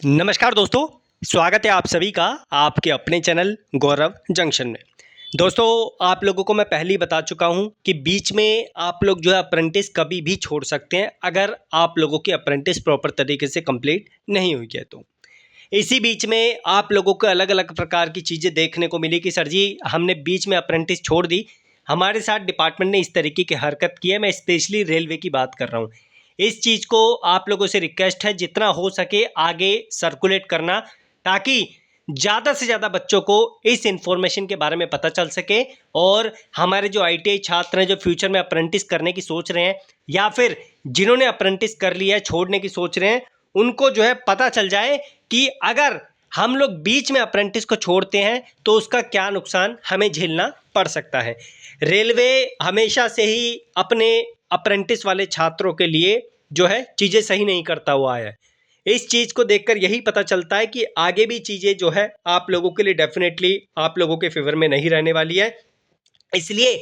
नमस्कार दोस्तों, स्वागत है आप सभी का आपके अपने चैनल गौरव जंक्शन में। दोस्तों, आप लोगों को मैं पहले ही बता चुका हूं कि बीच में आप लोग जो है अप्रेंटिस कभी भी छोड़ सकते हैं अगर आप लोगों की अप्रेंटिस प्रॉपर तरीके से कंप्लीट नहीं हुई है तो। इसी बीच में आप लोगों को अलग-अलग प्रकार की चीज़ें देखने को मिली कि सर जी हमने बीच में अप्रेंटिस छोड़ दी, हमारे साथ डिपार्टमेंट ने इस तरीके की हरकत की है। मैं स्पेशली रेलवे की बात कर रहा हूँ। इस चीज़ को आप लोगों से रिक्वेस्ट है जितना हो सके आगे सर्कुलेट करना, ताकि ज़्यादा से ज़्यादा बच्चों को इस इन्फॉर्मेशन के बारे में पता चल सके और हमारे जो आईटीआई छात्र हैं जो फ्यूचर में अप्रेंटिस करने की सोच रहे हैं या फिर जिन्होंने अप्रेंटिस कर लिया है छोड़ने की सोच रहे हैं, उनको जो है पता चल जाए कि अगर हम लोग बीच में अप्रेंटिस को छोड़ते हैं तो उसका क्या नुकसान हमें झेलना पड़ सकता है। रेलवे हमेशा से ही अपने अप्रेंटिस वाले छात्रों के लिए जो है चीज़ें सही नहीं करता हुआ आया है। इस चीज़ को देखकर यही पता चलता है कि आगे भी चीज़ें जो है आप लोगों के लिए डेफिनेटली आप लोगों के फेवर में नहीं रहने वाली है। इसलिए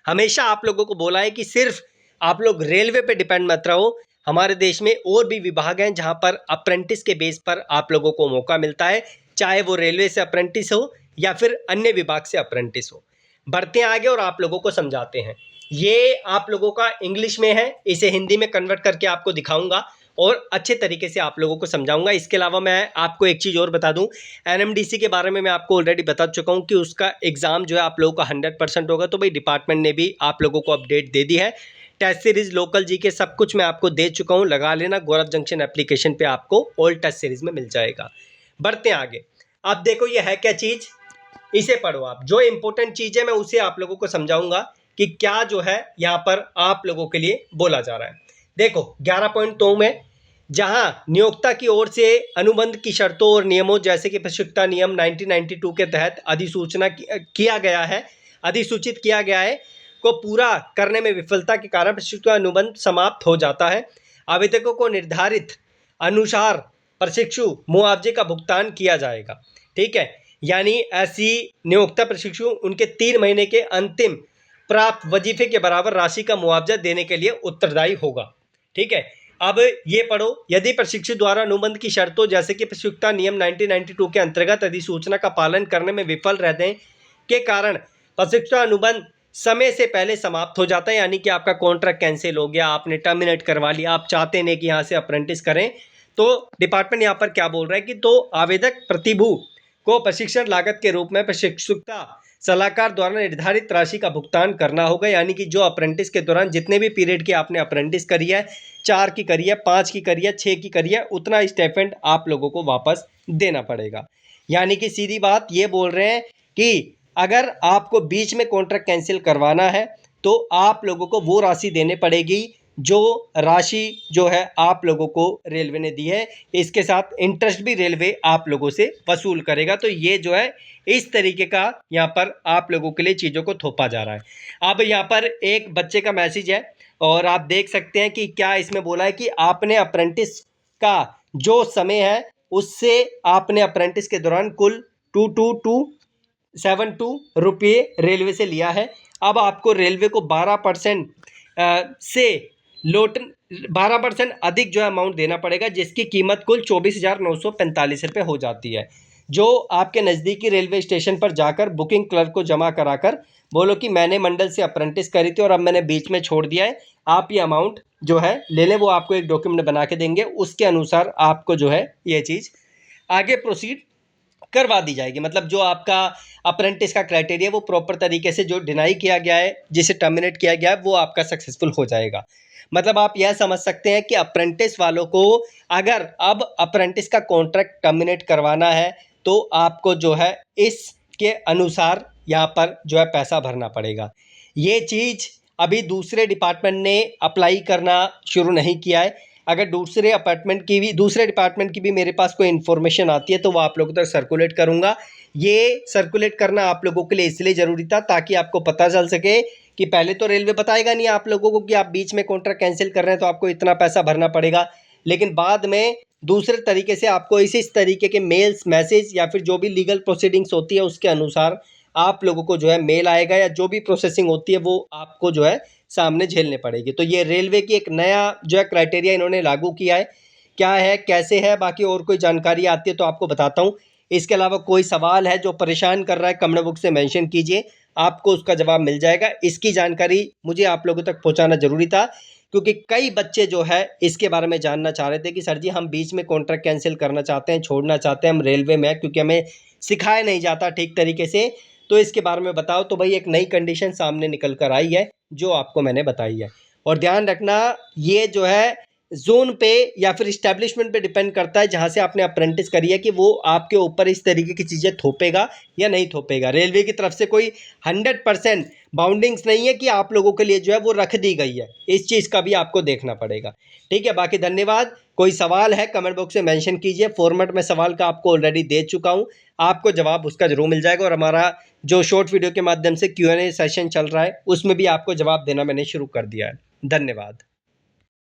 हमेशा आप लोगों को बोला है कि सिर्फ आप लोग रेलवे पे डिपेंड मत रहो। हमारे देश में और भी विभाग हैं जहां पर अप्रेंटिस के बेस पर आप लोगों को मौका मिलता है, चाहे वो रेलवे से अप्रेंटिस हो या फिर अन्य विभाग से अप्रेंटिस हो। बढ़ते हैं आगे और आप लोगों को समझाते हैं। ये आप लोगों का इंग्लिश में है, इसे हिंदी में कन्वर्ट करके आपको दिखाऊंगा और अच्छे तरीके से आप लोगों को समझाऊंगा। इसके अलावा मैं आपको एक चीज़ और बता दूं, एनएमडीसी के बारे में मैं आपको ऑलरेडी बता चुका हूं कि उसका एग्ज़ाम जो है आप लोगों का 100% होगा। तो भाई डिपार्टमेंट ने भी आप लोगों को अपडेट दे दी है। टेस्ट सीरीज, लोकल जीके सब कुछ मैं आपको दे चुका हूं। लगा लेना, गौरव जंक्शन एप्लीकेशन पे आपको ऑल टेस्ट सीरीज में मिल जाएगा। बढ़ते हैं आगे। अब देखो ये है क्या चीज़, इसे पढ़ो आप। जो इंपॉर्टेंट चीज़ है मैं उसे आप लोगों को समझाऊंगा कि क्या जो है यहाँ पर आप लोगों के लिए बोला जा रहा है। देखो 11.2 में जहां नियोक्ता की ओर से अनुबंध की शर्तों और नियमों जैसे कि प्रशिक्षुता नियम 1992 के तहत किया गया है, अधिसूचित किया गया है को पूरा करने में विफलता के कारण प्रशिक्षुता अनुबंध समाप्त हो जाता है। आवेदकों को निर्धारित अनुसार प्रशिक्षु मुआवजे का भुगतान किया जाएगा। ठीक है, यानी ऐसी नियोक्ता प्रशिक्षु उनके 3 महीने के अंतिम प्राप्त वजीफे के बराबर राशि का मुआवजा देने के लिए उत्तरदायी होगा। ठीक है, अब ये पढ़ो, यदि प्रशिक्षु द्वारा अनुबंध की शर्तों जैसे कि प्रशिक्षुता नियम 1992 के अंतर्गत अधिसूचना का पालन करने में विफल रहने के कारण प्रशिक्षुता अनुबंध समय से पहले समाप्त हो जाता है, यानी कि आपका कॉन्ट्रैक्ट कैंसिल हो गया, आपने टर्मिनेट करवा लिया, आप चाहते नहीं कि यहाँ से अप्रेंटिस करें, तो डिपार्टमेंट यहाँ पर क्या बोल रहा है कि तो आवेदक प्रतिभू को प्रशिक्षण लागत के रूप में प्रशिक्षुता सलाहकार द्वारा निर्धारित राशि का भुगतान करना होगा। यानी कि जो अप्रेंटिस के दौरान जितने भी पीरियड की आपने अप्रेंटिस करी है, 4 की करी है, 5 की करी है, 6 की करी है, उतना स्टाइपेंड आप लोगों को वापस देना पड़ेगा। यानी कि सीधी बात ये बोल रहे हैं कि अगर आपको बीच में कॉन्ट्रैक्ट कैंसिल करवाना है तो आप लोगों को वो राशि देने पड़ेगी जो राशि जो है आप लोगों को रेलवे ने दी है। इसके साथ इंटरेस्ट भी रेलवे आप लोगों से वसूल करेगा। तो ये जो है इस तरीके का यहाँ पर आप लोगों के लिए चीज़ों को थोपा जा रहा है। अब यहाँ पर एक बच्चे का मैसेज है और आप देख सकते हैं कि क्या इसमें बोला है कि आपने अप्रेंटिस का जो समय है उससे आपने अप्रेंटिस के दौरान कुल 2272 रुपये रेलवे से लिया है। अब आपको रेलवे को 12% से लोट 12% अधिक जो है अमाउंट देना पड़ेगा, जिसकी कीमत कुल 24,945 रुपये हो जाती है। जो आपके नज़दीकी रेलवे स्टेशन पर जाकर बुकिंग क्लर्क को जमा कराकर बोलो कि मैंने मंडल से अप्रेंटिस करी थी और अब मैंने बीच में छोड़ दिया है, आप ये अमाउंट जो है ले लें। वो आपको एक डॉक्यूमेंट बना के देंगे, उसके अनुसार आपको जो है ये चीज़ आगे प्रोसीड करवा दी जाएगी। मतलब जो आपका अप्रेंटिस का क्राइटेरिया वो प्रॉपर तरीके से जो डिनाई किया गया है, जिसे टर्मिनेट किया गया है, वो आपका सक्सेसफुल हो जाएगा। मतलब आप यह समझ सकते हैं कि अप्रेंटिस वालों को अगर अब अप्रेंटिस का कॉन्ट्रैक्ट टर्मिनेट करवाना है तो आपको जो है इसके अनुसार यहाँ पर जो है पैसा भरना पड़ेगा। ये चीज़ अभी दूसरे डिपार्टमेंट ने अप्लाई करना शुरू नहीं किया है। अगर दूसरे डिपार्टमेंट की भी मेरे पास कोई इन्फॉर्मेशन आती है तो वो आप लोगों तक सर्कुलेट करूँगा। ये सर्कुलेट करना आप लोगों के लिए इसलिए ज़रूरी था ताकि आपको पता चल सके कि पहले तो रेलवे बताएगा नहीं आप लोगों को कि आप बीच में कॉन्ट्रैक्ट कैंसिल कर रहे हैं तो आपको इतना पैसा भरना पड़ेगा, लेकिन बाद में दूसरे तरीके से आपको इस तरीके के मेल्स, मैसेज या फिर जो भी लीगल प्रोसीडिंग्स होती है उसके अनुसार आप लोगों को जो है मेल आएगा या जो भी प्रोसेसिंग होती है वो आपको जो है सामने झेलने पड़ेगी। तो ये रेलवे की एक नया जो है क्राइटेरिया इन्होंने लागू किया है क्या है, कैसे है, बाकी और कोई जानकारी आती है तो आपको बताता हूँ। इसके अलावा कोई सवाल है जो परेशान कर रहा है, कमेंट बॉक्स से मेंशन कीजिए, आपको उसका जवाब मिल जाएगा। इसकी जानकारी मुझे आप लोगों तक पहुंचाना ज़रूरी था, क्योंकि कई बच्चे जो है इसके बारे में जानना चाह रहे थे कि सर जी हम बीच में कॉन्ट्रैक्ट कैंसिल करना चाहते हैं, छोड़ना चाहते हैं, हम रेलवे में हैं, क्योंकि हमें सिखाया नहीं जाता ठीक तरीके से, तो इसके बारे में बताओ। तो भाई एक नई कंडीशन सामने निकल कर आई है जो आपको मैंने बताई है। और ध्यान रखना, ये जो है जोन पे या फिर इस्टेब्लिशमेंट पे डिपेंड करता है जहां से आपने अप्रेंटिस करी है, कि वो आपके ऊपर इस तरीके की चीज़ें थोपेगा या नहीं थोपेगा। रेलवे की तरफ से कोई 100% बाउंडिंग्स नहीं है कि आप लोगों के लिए जो है वो रख दी गई है, इस चीज़ का भी आपको देखना पड़ेगा। ठीक है, बाकी धन्यवाद। कोई सवाल है कमेंट बॉक्स में मेंशन कीजिए, फॉर्मेट में सवाल का आपको ऑलरेडी दे चुका हूं, आपको जवाब उसका जरूर मिल जाएगा। और हमारा जो शॉर्ट वीडियो के माध्यम से Q&A सेशन चल रहा है उसमें भी आपको जवाब देना मैंने शुरू कर दिया है। धन्यवाद।